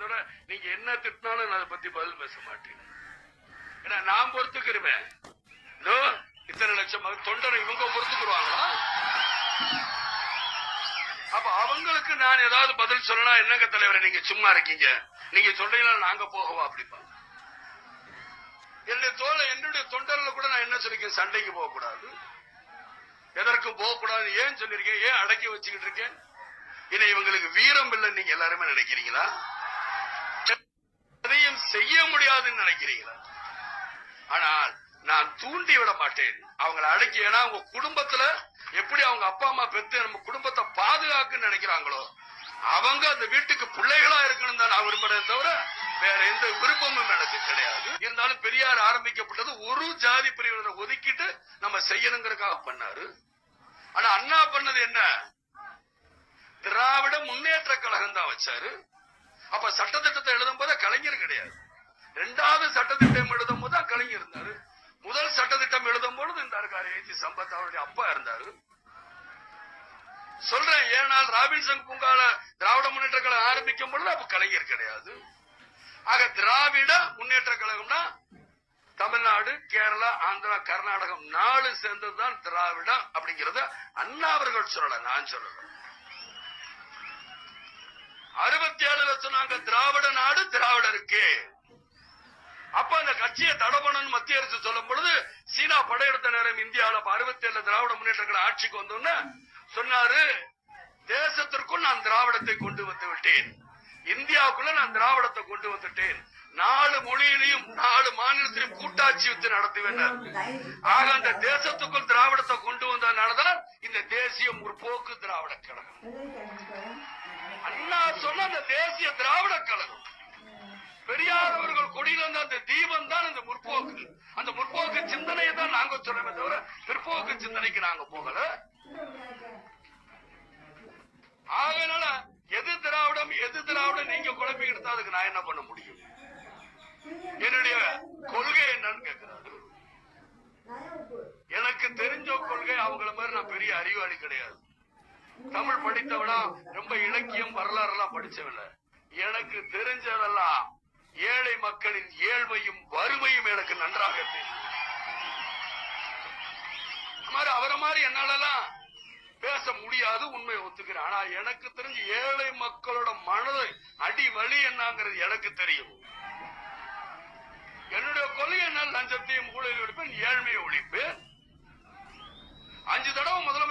தவிர நீங்க என்ன திட்டினாலும் நான் அதை பத்தி பதில் பேச மாட்டேன். ஏன்னா நான் பொறுத்துக்கிறேன். இதோ இத்தனை லட்சம் தொண்டரை இவங்க பொறுத்துக்குருவாங்களா? அப்ப அவங்களுக்கு நான் ஏதாவது பதில் சொல்லலாம். என்னங்க தலைவரை நீங்க சும்மா இருக்கீங்க, நீங்க சொல்றீங்களா நாங்க போகவா அப்படிப்பா? என்னுடைய தொண்டர்ல கூட நான் என்ன சொல்லிருக்கேன், சண்டைக்கு போக கூடாது, எதற்கும் போக கூடாது. ஏன் சொல்லிருக்கேன், ஏன் அடக்கி வச்சுக்கிட்டு இருக்கேன்? இதை இவங்களுக்கு வீரம் இல்லைன்னு நீங்க எல்லாருமே நினைக்கிறீங்களா? எதையும் செய்ய முடியாதுன்னு நினைக்கிறீங்களா? ஆனால் நான் தூண்டி விட மாட்டேன் அவங்களை அடக்கி. ஏன்னா அவங்க குடும்பத்துல எப்படி அவங்க அப்பா அம்மா பெற்று நம்ம குடும்பத்தை பாதுகாக்குன்னு நினைக்கிறாங்களோ அவங்க அந்த வீட்டுக்கு பிள்ளைகளா இருக்கணும் தான் நான் விரும்புறேன் தவிர வேற எந்த விருப்பமும் எனக்கு கிடையாது. இருந்தாலும் பெரியார் ஆரம்பிக்கப்பட்டது ஒரு ஜாதி பிரிவினரை ஒதுக்கிட்டு நம்ம செய்யணுங்கிறதுக்காக பண்ணாரு. ஆனா அண்ணா பண்ணது என்ன, திராவிட முன்னேற்ற கழகம் தான் வச்சாரு. அப்ப சட்டத்திட்டத்தை எழுதும் போது கலைஞர் கிடையாது. இரண்டாவது சட்டத்திட்டம் எழுதும் போது தான் கலைஞர் இருந்தாரு. முதல் சட்டத்திட்டம் எழுதும் பொழுது இந்த ஏஜி சம்பத் அவருடைய அப்பா இருந்தாரு. சொல்றேன், ஏனால் ராபின்சன் பூங்கால திராவிட முன்னேற்ற கழகம் ஆரம்பிக்கும் பொழுது அப்ப கலைஞர் கிடையாது. ஆக திராவிட முன்னேற்ற கழகம்னா தமிழ்நாடு, கேரளா, ஆந்திரா, கர்நாடகம் 4 சேர்ந்ததுதான் திராவிடம் அப்படிங்கறத அண்ணா அவர்கள் சொல்லல, நான் சொல்லல. 67 சொன்னாங்க திராவிட நாடு திராவிடருக்கு. அப்ப அந்த கட்சியை தடை பண்ணணும் மத்திய அரசு சொல்லும் பொழுது சீனா படையெடுத்த நேரம் இந்தியாவில் 67 திராவிட முன்னேற்ற ஆட்சிக்கு வந்தோன்னு சொன்னாரு, தேசத்திற்குள் நான் திராவிடத்தை கொண்டு வந்து விட்டேன், இந்தியாவுக்குள்ள நான் திராவிடத்தை கொண்டு வந்துட்டேன், 4 மொழியிலையும் 4 மாநிலத்திலையும் கூட்டாட்சி வச்சு நடத்துவேன். ஆக அந்த தேசத்துக்குள் திராவிடத்தை கொண்டு வந்ததுனாலதான் இந்த தேசிய முற்போக்கு திராவிட கழகம். அண்ணா சொன்ன அந்த தேசிய திராவிட கழகம், பெரியார் அவர்கள் கொடியில் வந்த அந்த தீபம் தான் இந்த முற்போக்கு. அந்த முற்போக்கு சிந்தனையை தான் நாங்க சொல்றோமே தவிர பிற்போக்கு சிந்தனைக்கு நாங்க போகல. ஆகனால எது திராவிடம் நீங்க குழப்பிக்கிட்டு அதுக்கு நான் என்ன பண்ண முடியும்? என்னுடைய கொள்கை என்னன்னு கேட்கிறாரு. எனக்கு தெரிஞ்ச கொள்கை அவங்கள மாதிரி நான் பெரிய அறிவாளி கிடையாது. தமிழ் படித்தவனா, ரொம்ப இலக்கியம் வரலாறு எல்லாம் படிச்சவில்லை. எனக்கு தெரிஞ்சதெல்லாம் ஏழை மக்களின் ஏழ்மையும் வறுமையும் எனக்கு நன்றாக தெரியும். அவரை மாதிரி என்னாலலாம் பேச முடியாது, உண்மையை ஒத்துக்கிறேன். ஆனா எனக்கு தெரிஞ்சு ஏழை மக்களோட மனதை அடி வலி என்னங்கிறது எனக்கு தெரியும். என்னுடைய கொள்கை என்ன, லஞ்சத்தையும் ஊழலை ஒழிப்பேன், ஏழ்மையை ஒழிப்பேன். 5 தடவை முதலமைச்சர்